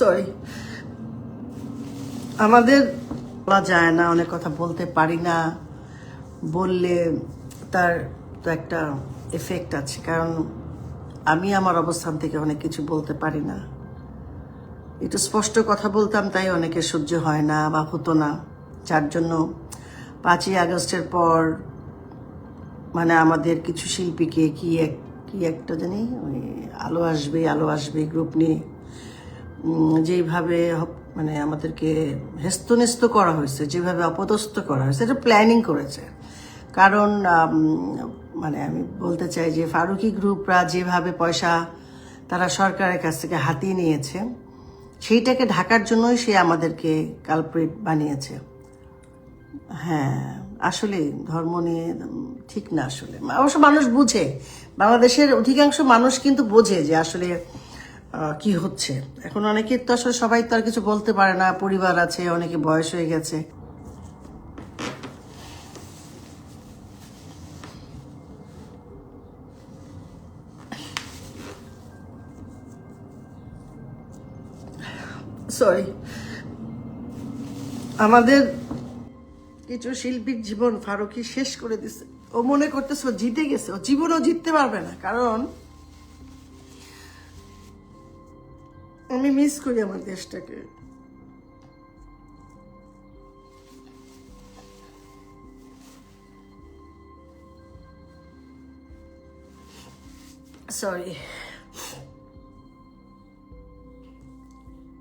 Sorry, আমাদের বলা যায় না, অনেক কথা বলতে পারি না, বললে তার তো একটা এফেক্ট আছে, কারণ আমি আমার অবস্থান থেকে অনেক কিছু বলতে পারি না। একটু স্পষ্ট কথা বলতাম, তাই অনেকে সহ্য হয় না বা হতো না, যার জন্য 5ই আগস্টের পর মানে আমাদের কিছু শিল্পীকে কি একটা জানি ওই আলো আসবে গ্রুপ নিয়ে যেইভাবে মানে আমাদেরকে হেস্তনেস্ত করা হয়েছে, যেভাবে অপদস্থ করা হয়েছে, এটা প্ল্যানিং করেছে। কারণ মানে আমি বলতে চাই যে ফারুকি গ্রুপরা যেভাবে পয়সা তারা সরকারের কাছ থেকে হাতিয়ে নিয়েছে, সেইটাকে ঢাকার জন্যই সে আমাদেরকে কালপ্রিট বানিয়েছে। হ্যাঁ, আসলে ধর্ম নিয়ে ঠিক না। আসলে অবশ্য মানুষ বুঝে, বাংলাদেশের অধিকাংশ মানুষ কিন্তু বোঝে যে আসলে কি হচ্ছে। এখন অনেকে তো আসলে সবাই তো আর কিছু বলতে পারে না, পরিবার আছে, অনেকে বয়স হয়ে গেছে। সরি, আমাদের কিছু শিল্পীর জীবন ফারুকি শেষ করে দিছে। ও মনে করতেছে ও জিতে গেছে, ও জীবনেও জিততে পারবে না। কারণ আমি মিস করি আমার দেশটাকে। সরি,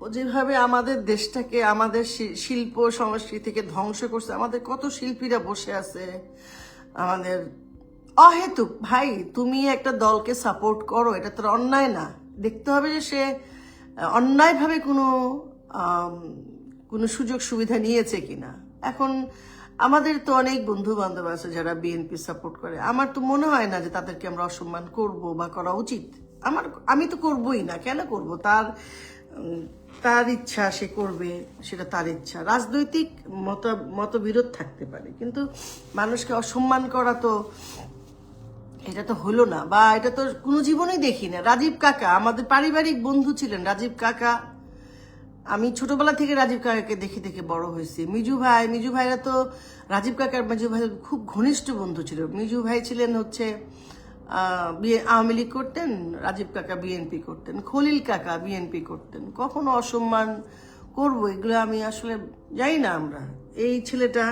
ও যেভাবে আমাদের দেশটাকে, আমাদের শিল্প সংস্কৃতিকে ধ্বংস করছে। আমাদের কত শিল্পীরা বসে আছে আমাদের অহেতুক। ভাই, তুমি একটা দলকে সাপোর্ট করো, এটা তোর অন্যায় না। দেখতে হবে যে সে অন্যায়ভাবে কোনো সুযোগ সুবিধা নিয়েছে কিনা। এখন আমাদের তো অনেক বন্ধু বান্ধব আছে যারা বিএনপি সাপোর্ট করে। আমার তো মনে হয় না যে তাদেরকে আমরা অসম্মান করব বা করা উচিত। আমি তো করবই না, কেন করব? তার ইচ্ছা, সে করবে, সেটা তার ইচ্ছা। রাজনৈতিক মতবিরোধ থাকতে পারে, কিন্তু মানুষকে অসম্মান করা তো এটা তো হলো না, বা এটা তো কোনো জীবনেই দেখি না। রাজীব কাকা আমাদের পারিবারিক বন্ধু ছিলেন। রাজীব কাকা, আমি ছোটবেলা থেকে রাজীব কাকাকে দেখে দেখে বড় হয়েছি। মিজু ভাইরা তো মিজু ভাই খুব ঘনিষ্ঠ বন্ধু ছিল। মিজু ভাই ছিলেন হচ্ছে আওয়ামী লীগ করতেন, রাজীব কাকা বিএনপি করতেন, খলিল কাকা বিএনপি করতেন। কখনো অসম্মান করবো এগুলো আমি আসলে জানি না। আমরা এই ছেলেটা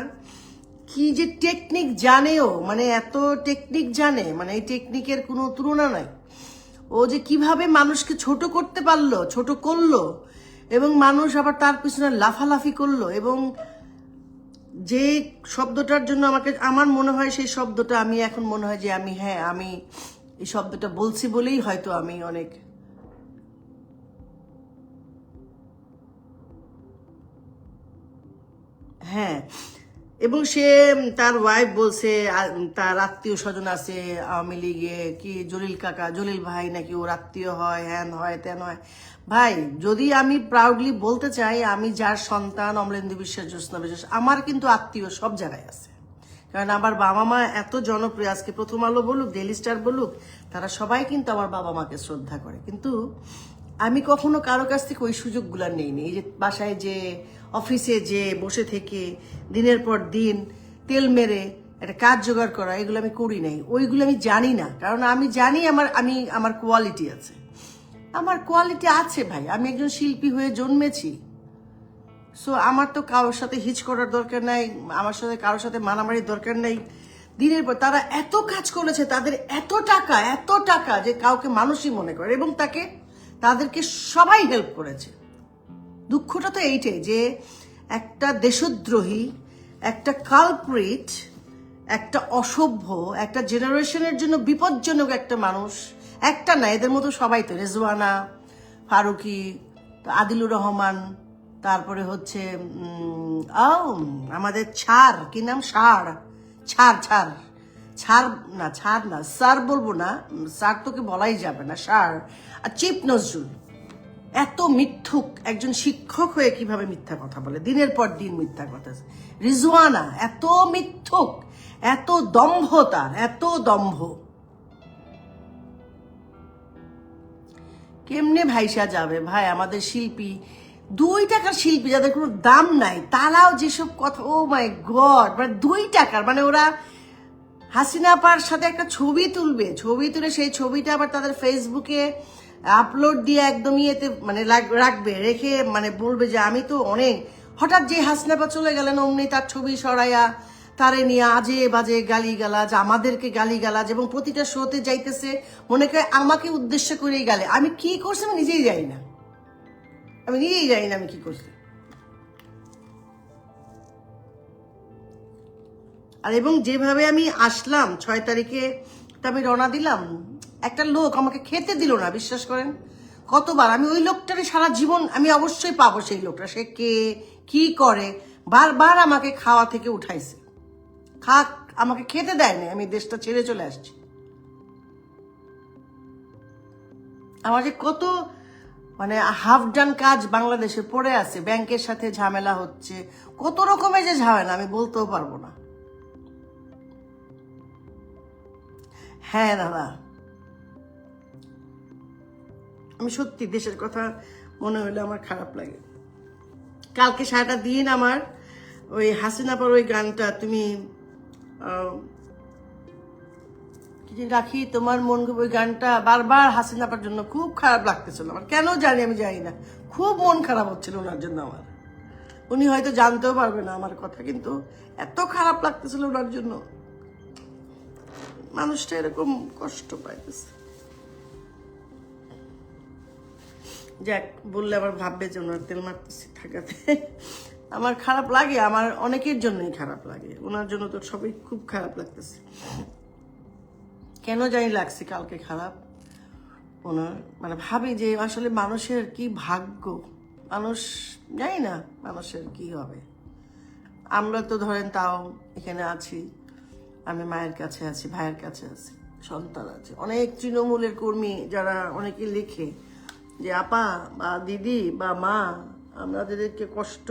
কি যে টেকনিক জানেও, মানে এত টেকনিক জানে, মানে এই টেকনিকের কোনো তুলনা নাই। ও যে কিভাবে মানুষকে ছোট করতে পারলো, ছোট করলো, এবং মানুষ আবার তার পিছনে লাফালাফি করলো। এবং যে শব্দটার জন্য আমার মনে হয় সেই শব্দটা আমি এখন মনে হয় যে আমি এই শব্দটা বলছি বলেই হয়তো আমি অনেক হ্যাঁ। এবং সে তার ওয়াইফ বলছে তার আত্মীয় স্বজন আছে আওয়ামী লীগে, কি জলিল ভাই নাকি ওর আত্মীয় হয়, হ্যান হয় তেন হয়। ভাই, যদি আমি প্রাউডলি বলতে চাই, আমি যার সন্তান অমলেন্দু বিশ্বাস, জ্যোৎস্না বিশ্বাস, আমার কিন্তু আত্মীয় সব জায়গায় আছে। কারণ আমার বাবা মা এত জনপ্রিয়, আজকে প্রথম আলো বলুক, ডেইলি স্টার বলুক, তারা সবাই কিন্তু আমার বাবা মাকে শ্রদ্ধা করে। কিন্তু আমি কখনো কারো কাছ থেকে ওই সুযোগগুলো নেইনি। এই যে বাসায় যে, অফিসে যে বসে থেকে দিনের পর দিন তেল মেরে একটা কাজ জোগাড় করা, এগুলো আমি করি নাই। ওইগুলো আমি জানি না, কারণ আমি জানি আমার কোয়ালিটি আছে। আমার কোয়ালিটি আছে ভাই, আমি একজন শিল্পী হয়ে জন্মেছি। সো আমার তো কারোর সাথে হিচ করার দরকার নাই, আমার সাথে কারোর সাথে মারামারির দরকার নাই। দিনের পর তারা এত কাজ করেছে, তাদের এত টাকা যে কাউকে মানুষই মনে করে, এবং তাদেরকে সবাই হেল্প করেছে। দুঃখটা তো এইটাই যে একটা দেশদ্রোহী, একটা কালপ্রিট, একটা অসভ্য, একটা জেনারেশনের জন্য বিপজ্জনক একটা মানুষ, একটা না, এদের মতো সবাই তো, রেজওয়ানা, ফারুকি, আদিলুর রহমান, তারপরে হচ্ছে আমাদের কি নাম, ছাড় না, স্যার বলবো না, স্যার তোকে বলাই যাবে না, আর চিফ নজরুল। এত মিথ্যুক একজন শিক্ষক হয়ে কিভাবে মিথ্যা কথা বলে, দিনের পর দিন মিথ্যা কথা। রিজওয়ানা এত মিথ্যুক, এত দম্ভ, তার এত দম্ভ। কেমনে ভাইসা যাবে ভাই? আমাদের শিল্পী, 2 টাকার শিল্পী যাদের কোনো দাম নাই, তারাও যেসব কথা, ও মাই গড, মানে 2 টাকার, মানে ওরা হাসিনা আপার সাথে একটা ছবি তুলবে, ছবি তুলে সেই ছবিটা আবার তাদের ফেসবুকে আপলোড দিয়ে একদম ইয়েতে মানে রাখবে, রেখে মানে বলবে যে আমি তো অনেক, হঠাৎ যে হাসিনা আপা চলে গেলেন অমনি তার ছবি সরাইয়া তারে নিয়ে আজে বাজে গালিগালাজ, আমাদেরকে গালিগালাজ, এবং প্রতিটা শোতে যাইতেছে মনে করে আমাকে উদ্দেশ্য করেই গালে। আমি কি করছি আমি নিজেই জানি না, আমি নিজেই জানি না আমি কি করছি। আর এবং যেভাবে আমি আসলাম 6 তারিখে, তো আমি রওনা দিলাম, একটা লোক আমাকে খেতে দিল না, বিশ্বাস করেন। কতবার আমি ওই লোকটারে সারা জীবন আমি অবশ্যই পাবো, সেই লোকটা সে কে, কি করে, বারবার আমাকে খাওয়া থেকে উঠাইছে, আমাকে খেতে দেয়নি, আমি দেশটা ছেড়ে চলে আসছি। আমার যে কত মানে হাফ ডান কাজ বাংলাদেশে পড়ে আছে, ব্যাংকের সাথে ঝামেলা হচ্ছে, কত রকমের যে ঝামেলা আমি বলতেও পারবো না। হ্যাঁ দাদা, আমি সত্যি দেশের কথা মনে হলে আমার খারাপ লাগে। কালকে সারাটা দিন আমার ওই হাসিনা পর ওই গানটা, তুমি কি যে রাখি তোমার মন, ওই গানটা বারবার হাসিনা আপার জন্য খুব খারাপ লাগতেছিল আমার, কেন জানি আমি জানি না, খুব মন খারাপ হচ্ছিল ওনার জন্য আমার। উনি হয়তো জানতেও পারবে না আমার কথা, কিন্তু এত খারাপ লাগতেছিল ওনার জন্য। মানুষটা এরকম কষ্ট পাইতেছে। যাক, বললে আবার ভাববে যে ওনার তেল মারতেছি থাকাতে। আমার খারাপ লাগে, আমার অনেকের জন্যই খারাপ লাগে, ওনার জন্য তো সবাই খুব খারাপ লাগতেছে। কেন জানি লাগছে কালকে খারাপ ওনার, মানে ভাবি যে আসলে মানুষের কি ভাগ্য, মানুষ জানি না মানুষের কি হবে। আমরা তো ধরেন তাও এখানে আছি, আমি মায়ের কাছে আছি, ভাইয়ের কাছে আছি, সন্তান আছে, অনেক তৃণমূলের কর্মী যারা অনেকে লিখে যে আপা বা দিদি বা মা আমাদেরকে কষ্ট,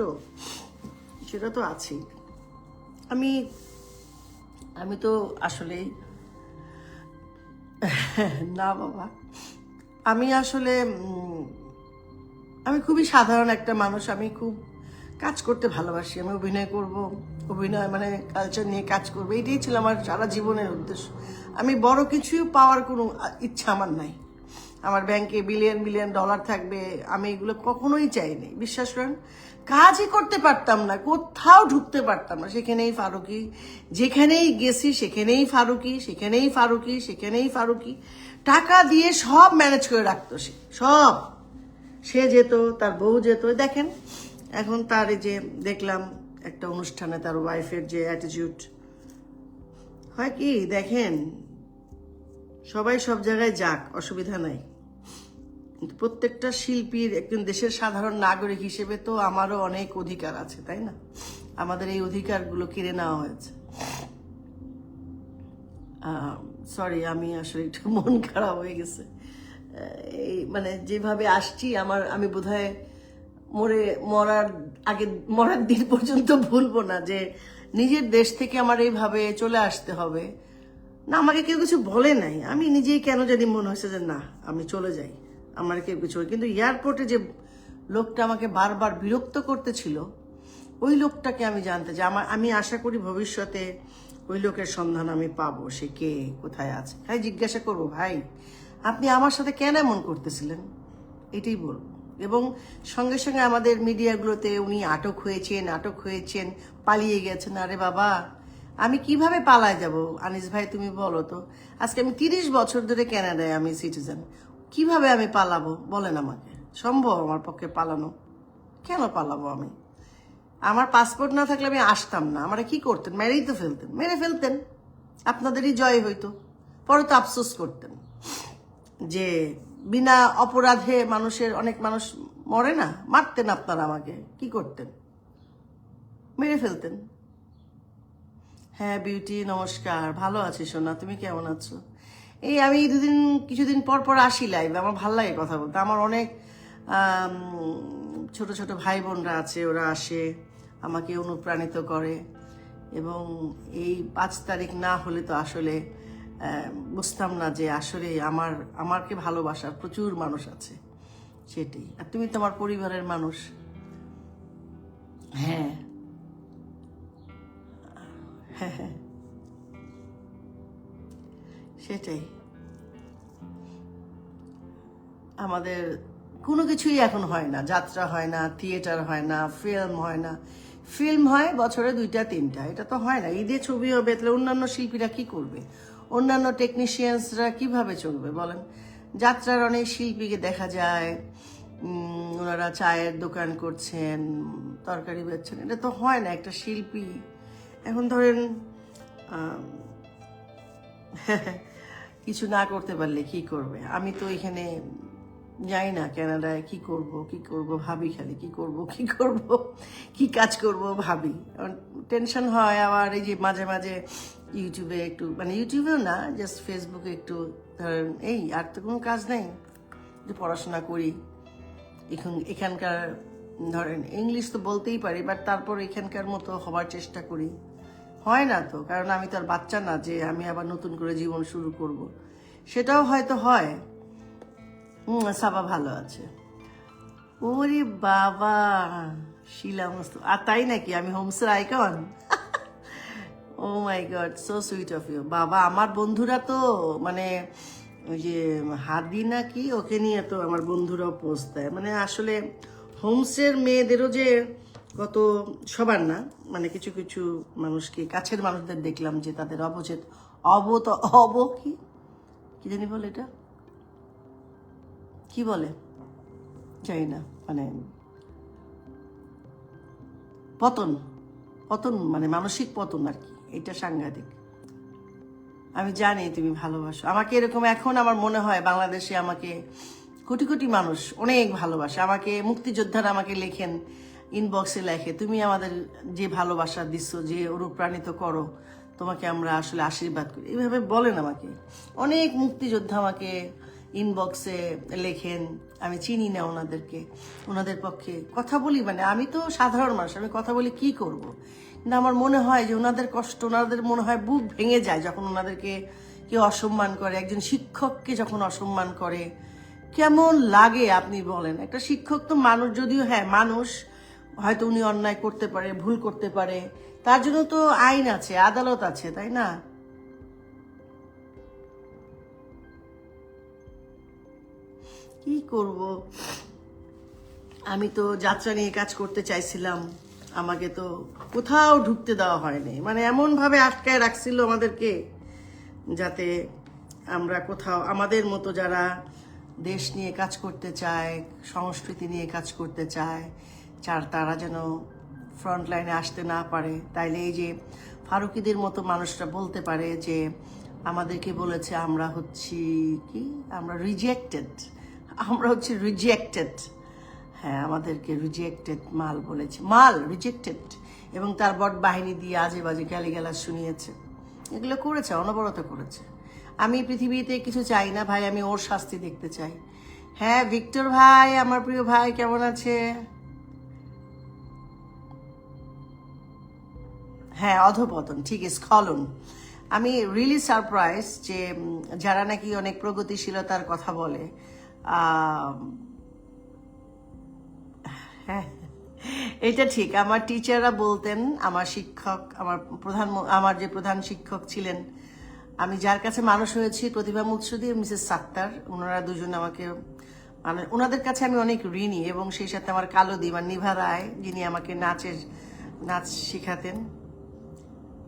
সেটা তো আছেই। আমি তো আসলেই না বাবা, আমি আসলে আমি খুবই সাধারণ একটা মানুষ, আমি খুব কাজ করতে ভালোবাসি, আমি অভিনয় করব, অভিনয় মানে কালচার নিয়ে কাজ করবো, এটাই ছিল আমার সারা জীবনের উদ্দেশ্য। আমি বড় কিছু পাওয়ার কোনো ইচ্ছা আমার নাই, আমার ব্যাংকে বিলিয়ন বিলিয়ন ডলার থাকবে, আমি এগুলো কখনোই চাইনি, বিশ্বাস করেন। কাজই করতে পারতাম না, কোথাও ঢুকতে পারতাম না, সেখানেই ফারুকি, যেখানেই গেছি সেখানেই ফারুকি, সেখানেই ফারুকি, সেখানেই ফারুকি, টাকা দিয়ে সব ম্যানেজ করে রাখতো সে, সব। সে যেত, তার বউ যেত, দেখেন এখন তার এই যে দেখলাম একটা অনুষ্ঠানে তার ওয়াইফের যে অ্যাটিটিউড হয়, কি দেখেন, সবাই সব জায়গায় যাক, অসুবিধা নাই, কিন্তু প্রত্যেকটা শিল্পীর একজন দেশের সাধারণ নাগরিক হিসেবে তো আমারও অনেক অধিকার আছে, তাই না? আমাদের এই অধিকারগুলো কেড়ে নেওয়া হয়েছে। সরি, আমি আসলে একটু মন খারাপ হয়ে গেছে, এই মানে যেভাবে আসছি আমি বোধহয় মরার দিন পর্যন্ত ভুলবো না যে নিজের দেশ থেকে আমার এইভাবে চলে আসতে হবে। না, আমাকে কেউ কিছু বলে নাই, আমি নিজেই কেন জানি মনে হয়েছে যে না আমি চলে যাই, আমার কেউ কিছু। কিন্তু এয়ারপোর্টে যে লোকটা আমাকে বারবার বিরক্ত করতেছিল, ওই লোকটাকে আমি জানতে চাই, আমি আশা করি ভবিষ্যতে ওই লোকের সন্ধান আমি পাবো, সে কে, কোথায় আছে। তাই জিজ্ঞাসা করবো, ভাই আপনি আমার সাথে কেন এমন করতেছিলেন, এটাই বলবো। এবং সঙ্গে সঙ্গে আমাদের মিডিয়াগুলোতে উনি আটক হয়েছেন, পালিয়ে গেছেন। আরে বাবা, আমি কিভাবে পালায় যাব? আনিস ভাই তুমি বলো তো, আজকে আমি 30 বছর ধরে কানাডায় আমি সিটিজেন, কিভাবে আমি পালাবো বলেন আমাকে? সম্ভব আমার পক্ষে পালানো? কেন পালাবো আমি? আমার পাসপোর্ট না থাকলে আমি আসতাম না, আমরা কি করতেন? মেরে ফেলতেন, আপনাদেরই জয় হইতো, পরে তো আফসোস করতেন যে বিনা অপরাধে অনেক মানুষ মরে না, মারতেন আপনারা, আমাকে কি করতেন? মেরে ফেলতেন। হ্যাঁ বিউটি, নমস্কার, ভালো আছি সোনা, তুমি কেমন আছো? এই আমি কিছুদিন পর পর আসি লাইভ, আমার ভালো লাগে কথা বলতে। আমার অনেক ছোট ছোট ভাই বোনরা আছে, ওরা আসে আমাকে অনুপ্রাণিত করে, এবং এই 5 তারিখ না হলে তো আসলে বুঝতাম না যে আসলে আমাকে ভালোবাসার প্রচুর মানুষ আছে। সেটাই। আর তুমি তো আমার পরিবারের মানুষ। হ্যাঁ, হ্যাঁ, হ্যাঁ, সেটাই। আমাদের কোনো কিছুই এখন হয় না, যাত্রা হয় না, থিয়েটার হয় না, ফিল্ম হয় না। ফিল্ম হয় বছরে 2টা 3টা, এটা তো হয় না। ঈদে ছবি হবে, তাহলে অন্যান্য শিল্পীরা কি করবে? অন্যান্য টেকনিশিয়ানসরা কিভাবে চলবে বলেন? যাত্রার অনেক শিল্পীকে দেখা যায়, ওনারা চায়ের দোকান করছেন, তরকারি বেচছেন, এটা তো হয় না একটা শিল্পী। এখন ধরেন কিছু না করতে পারলে কি করবে? আমি তো এখানে যাই না, কানাডায় কি করব কি করব ভাবি, খালি কি করব কি করব, কি কাজ করব ভাবি। টেনশন হয়। আবার এই যে মাঝে মাঝে ইউটিউবে একটু, মানে ইউটিউবেও না, জাস্ট ফেসবুকে একটু ধরেন, এই আর তো কোনো কাজ নেই, যে পড়াশোনা করি। এখানকার ধরেন ইংলিশ তো বলতেই পারি, বাট তারপর এখানকার মতো হবার চেষ্টা করি। হয় না তো, কারণ আমি তো আর বাচ্চা না যে আমি আবার নতুন করে জীবন শুরু করব। সেটাও হয়তো হয়। সাবা ভালো আছে। ওরে বাবা, শিলা মস্ত। আর তাই নাকি? আমি হোমসের icon. Oh my god, so sweet of you. বাবা, আমার বন্ধুরা তো মানে ওই যে হাদি নাকি, ওকে নিয়ে তো আমার বন্ধুরাও পোস্ট দেয়। মানে আসলে হোমসের মেয়েদেরও যে কত, সবার না, মানে কিছু কিছু মানুষকে, কাছের মানুষদের দেখলাম যে তাদের অবচেত অব কি কি জানি বলে, এটা কি বলে জানি না, মানে পতন, পতন মানে মানসিক পতন আর কি। এটা সাংঘাতিক। আমি জানি তুমি ভালোবাসো আমাকে এরকম। এখন আমার মনে হয় বাংলাদেশে আমাকে কোটি কোটি মানুষ অনেক ভালোবাসে আমাকে। মুক্তিযোদ্ধারা আমাকে লেখেন, ইনবক্সে লেখে, তুমি আমাদের যে ভালোবাসা দিচ্ছ, যে অনুপ্রাণিত করো, তোমাকে আমরা আসলে আশীর্বাদ করি, এইভাবে বলেন আমাকে। অনেক মুক্তিযোদ্ধা আমাকে ইনবক্সে লেখেন, আমি চিনি না ওনাদেরকে, ওনাদের পক্ষে কথা বলি। মানে আমি তো সাধারণ মানুষ, আমি কথা বলি কি করব? কিন্তু আমার মনে হয় যে ওনাদের কষ্ট, ওনাদের মনে হয় বুক ভেঙে যায় যখন ওনাদেরকে কেউ অসম্মান করে। একজন শিক্ষককে যখন অসম্মান করে কেমন লাগে আপনি বলেন? একটা শিক্ষক তো মানুষ, যদিও হ্যাঁ মানুষ, হয়তো উনি অন্যায় করতে পারে, ভুল করতে পারে, তার জন্য তো আইন আছে, আদালত আছে, তাই না? কি করব? আমি তো যাত্রা নিয়ে কাজ করতে চাইছিলাম, আমাকে তো কোথাও ঢুকতে দেওয়া হয়নি। মানে এমনভাবে আটকায় রাখছিল আমাদেরকে, যাতে আমরা কোথাও, আমাদের মতো যারা দেশ নিয়ে কাজ করতে চায়, সংস্কৃতি নিয়ে কাজ করতে চায়, তারা যেন ফ্রন্ট লাইনে আসতে না পারে। তাইলে এই যে ফারুকিদের মতো মানুষরা বলতে পারে যে আমাদেরকে বলেছে আমরা হচ্ছি কি, আমরা রিজেক্টেড, আমরা হচ্ছে রিজেক্টেড। হ্যাঁ, আমাদেরকে রিজেক্টেড মাল বলেছে, মাল রিজেক্টেড। এবং তার বট বাহিনী দিয়ে আজে বাজে গালিগালাজ শুনিয়েছে। এগুলো করেছে, অনবরত করেছে। আমি পৃথিবীতে কিছু চাই না ভাই, আমি ওর শাস্তি দেখতে চাই। হ্যাঁ ভিক্টর ভাই, আমার প্রিয় ভাই, কেমন আছে? হ্যাঁ, অধপতন, ঠিক, স্খলন। আমি রিয়েলি সারপ্রাইজ যে যারা নাকি অনেক প্রগতিশীলতার কথা বলে, আহ, হ্যাঁ, এটা ঠিক। আমার টিচাররা বলতেন, আমার শিক্ষক, আমার যে প্রধান শিক্ষক ছিলেন, আমি যার কাছে মানুষ হয়েছি, প্রতিভা মুৎসুদি, মিসেস সাত্তার, ওনারা দুজন আমাকে, মানে ওনাদের কাছে আমি অনেক ঋণী। এবং সেই সাথে আমার কালদি বা নিভা রায়, যিনি আমাকে নাচ শেখাতেন,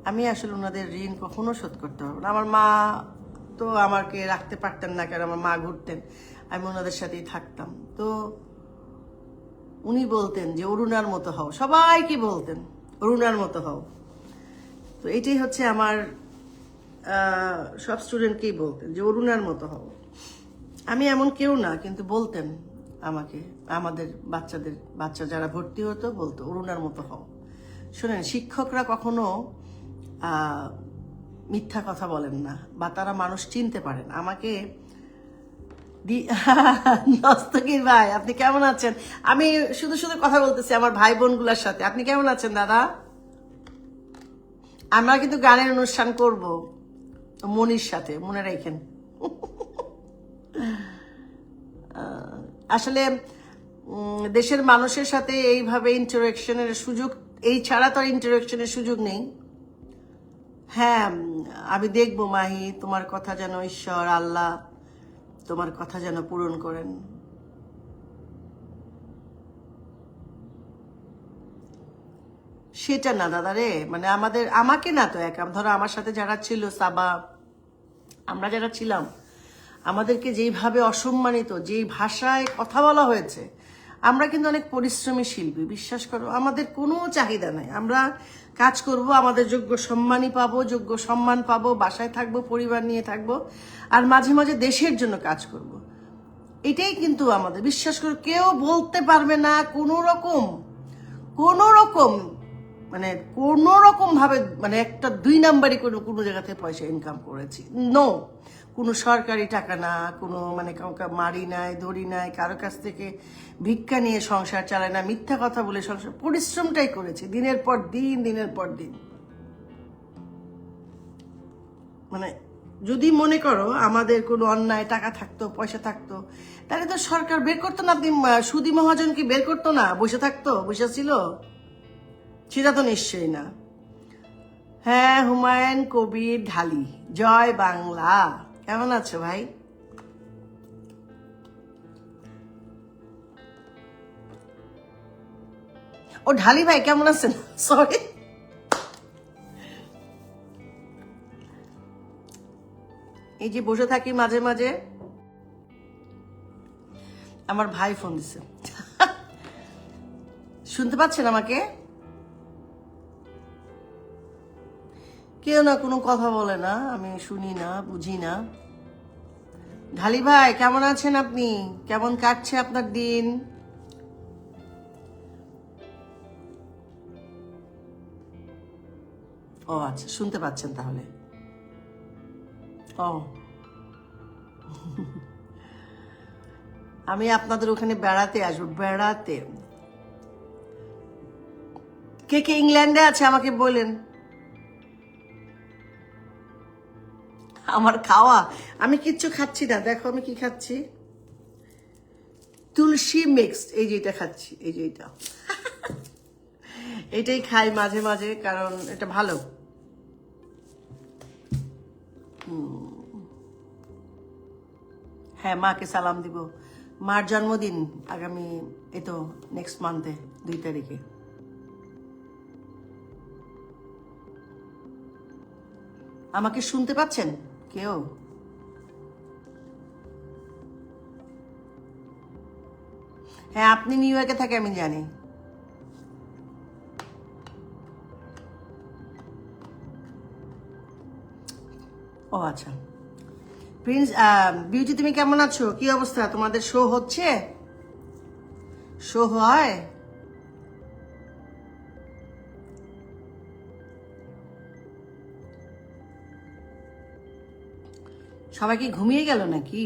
আমি আসলে ওনাদের ঋণ কখনো শোধ করতে পারবো না। আমার মা তো আমাকে রাখতে পারতেন না, কারণ আমার মা ঘুরতেন, আমি ওনাদের সাথেই থাকতাম। তো উনি বলতেন যে অরুণার মতো হও, সবাইকে বলতেন অরুণার মতো হও। তো এটাই হচ্ছে আমার, সব স্টুডেন্টকেই বলতেন যে অরুণার মতো হও। আমি এমন কেউ না, কিন্তু বলতেন আমাকে, আমাদের বাচ্চা যারা ভর্তি হতো বলতো অরুণার মতো হও। শোনেন, শিক্ষকরা কখনো মিথ্যা কথা বলেন না, বা তারা মানুষ চিনতে পারেন। আমাকে দস্তগীর ভাই, আপনি কেমন আছেন? আমি শুধু শুধু কথা বলতেছি আমার ভাই বোনগুলোর সাথে। আপনি কেমন আছেন দাদা? আমরা কিন্তু গানের অনুষ্ঠান করব মনির সাথে, মনে রাখেন। আসলে দেশের মানুষের সাথে এইভাবে ইন্টারাকশনের সুযোগ, এই ছাড়া তো ইন্টারাকশনের সুযোগ নেই। হ্যাঁ, আমি দেখবো মাহি, তোমার কথা যেন ঈশ্বর আল্লাহ তোমার কথা যেন পূরণ করেন। সেটা না দাদা রে, মানে আমাকে না তো একা, ধরো আমার সাথে যারা ছিল সাবা, আমরা যারা ছিলাম, আমাদেরকে যেইভাবে অসম্মানিত, যেই ভাষায় কথা বলা হয়েছে, আমরা কিন্তু অনেক পরিশ্রমী শিল্পী, বিশ্বাস করো, আমাদের কোনো চাহিদা নাই, আমরা কাজ করব, আমাদের যোগ্য সম্মানই পাবো, যোগ্য সম্মান পাবো, বাসায় থাকবো, পরিবার নিয়ে থাকবো, আর মাঝে মাঝে দেশের জন্য কাজ করব। এটাই কিন্তু আমাদের, বিশ্বাস করো, কেউ বলতে পারবে না কোনো রকম মানে কোনো রকম ভাবে, মানে একটা 2 নাম্বারই কোনো জায়গা থেকে পয়সা ইনকাম করেছি, নো, কোনো সরকারি টাকা না, কোনো মানে কাউকে মারি নাই, ধরি নাই, কারো কাছ থেকে ভিক্ষা নিয়ে সংসার চালায় না, মিথ্যা কথা বলে সংসার, পরিশ্রমটাই করেছি দিনের পর দিন। মানে যদি মনে করো আমাদের কোনো অন্যায় টাকা থাকতো, পয়সা থাকতো, তাহলে তো সরকার বের করতো না, আপনি সুদী মহাজন কি বের করতো না, বসে থাকতো, বসে ছিল? সেটা তো নিশ্চয়ই না। হ্যাঁ, হুমায়ুন কবির ঢালি, জয় বাংলা। কেমন আছো ভাই? ও ঢালি ভাই কেমন আছেন? সরি, এই যে বসে থাকি মাঝে মাঝে, আমার ভাই ফোন দিছে। শুনতে পাচ্ছেন আমাকে? কেউ না কোনো কথা বলে না, আমি শুনি না, বুঝি না। ঢালি ভাই কেমন আছেন আপনি? কেমন কাটছে আপনার দিন? ও আচ্ছা, শুনতে পাচ্ছেন তাহলে। ও, আমি আপনাদের ওখানে বেড়াতে আসবো, বেড়াতে। কে কে ইংল্যান্ডে আছে আমাকে বলেন। আমার খাওয়া, আমি কিচ্ছু খাচ্ছি না, দেখো আমি কি খাচ্ছি, তুলসী মিক্সড, এই যে এটা খাচ্ছি, এই যে এটা, এটাই খাই মাঝে মাঝে, কারণ এটা ভালো। হ্যাঁ, মাকে সালাম দিব, মার জন্মদিন আগামী, এই তো নেক্সট মান্থে 2 তারিখে। আমাকে শুনতে পাচ্ছেন কেউ? হ্যাঁ, আপনি নিউ ইয়র্কে থাকে আমি জানি। ও আচ্ছা, প্রিন্স বিউটি, তুমি কেমন আছো? কি অবস্থা? তোমাদের শো হচ্ছে? শো হয়? সবাই কি ঘুমিয়ে গেল নাকি?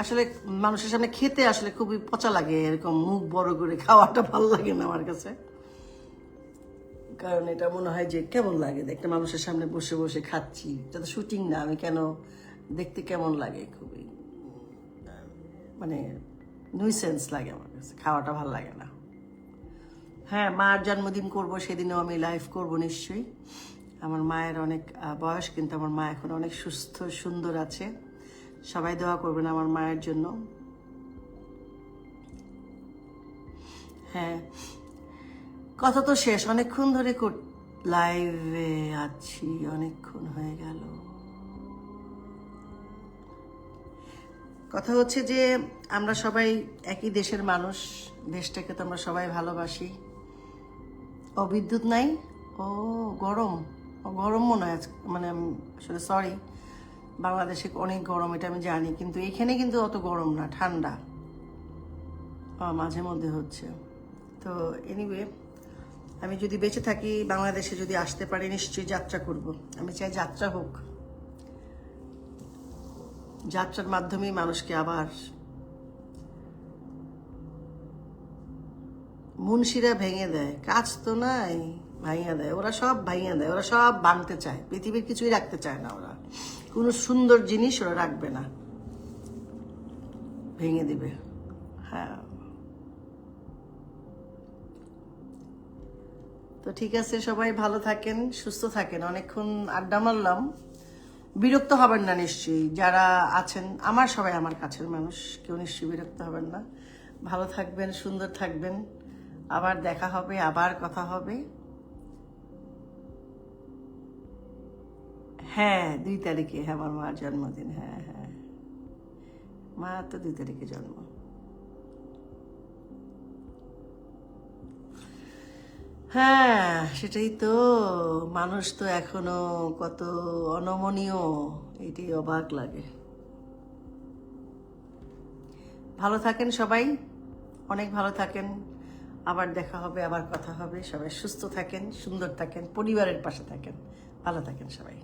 আসলে মানুষের সামনে খেতে আসলে খুবই পচা লাগে, এরকম মুখ বড় করে খাওয়াটা ভালো লাগে না আমার কাছে, কারণ এটা মনে হয় যে কেমন লাগে একটা মানুষের সামনে বসে বসে খাচ্ছি, এটা তো শুটিং না, আমি কেন, দেখতে কেমন লাগে, খুবই মানে নুইসেন্স লাগে আমার কাছে, খাওয়াটা ভালো লাগে না। হ্যাঁ, মার জন্মদিন করব, সেদিনও আমি লাইভ করব নিশ্চয়ই। আমার মায়ের অনেক বয়স, কিন্তু আমার মা এখন অনেক সুস্থ সুন্দর আছে, সবাই দোয়া করবেন আমার মায়ের জন্য। হ্যাঁ, কথা তো শেষ, অনেকক্ষণ ধরে লাইভে আছি, অনেকক্ষণ হয়ে গেল। কথা হচ্ছে যে আমরা সবাই একই দেশের মানুষ, দেশটাকে তো আমরা সবাই ভালোবাসি। ও বিদ্যুৎ নাই, ও গরম, ও গরম মনে হয় মানে আসলে সরি, বাংলাদেশে অনেক গরম এটা আমি জানি, কিন্তু এখানে কিন্তু অত গরম না, ঠান্ডা মাঝে মধ্যে হচ্ছে। তো এনিওয়ে, আমি যদি বেঁচে থাকি, বাংলাদেশে যদি আসতে পারি, নিশ্চয়ই যাত্রা করব। আমি চাই যাত্রা হোক, যাত্রার মাধ্যমেই মানুষকে আবার, মুন্সিরা ভেঙে দেয়, কাজ তো নাই, ভাঙিয়া দেয়, ওরা সব ভাঙিয়া দেয়, ওরা সব ভাঙতে চায়, পৃথিবীর কিছুই রাখতে চায় না ওরা, কোনো সুন্দর জিনিস ওরা রাখবে না, ভেঙে দিবে। হ্যাঁ, তো ঠিক আছে, সবাই ভালো থাকেন, সুস্থ থাকেন। অনেকক্ষণ আড্ডা মারলাম, বিরক্ত হবেন না নিশ্চয়ই যারা আছেন আমার, সবাই আমার কাছের মানুষ, কেউ নিশ্চয়ই বিরক্ত হবেন না। ভালো থাকবেন, সুন্দর থাকবেন, আবার দেখা হবে, আবার কথা হবে। হ্যাঁ, 2 তারিখে, হ্যাঁ আমার মার জন্মদিন। হ্যাঁ হ্যাঁ, মা তো 2 তারিখে জন্ম। হ্যাঁ, সেটাই তো, মানুষ তো এখনো কত অনমনীয়, এটাই অবাক লাগে। ভালো থাকেন সবাই, অনেক ভালো থাকেন, আবার দেখা হবে, আবার কথা হবে। সবাই সুস্থ থাকেন, সুন্দর থাকেন, পরিবারের পাশে থাকেন, ভালো থাকেন সবাই।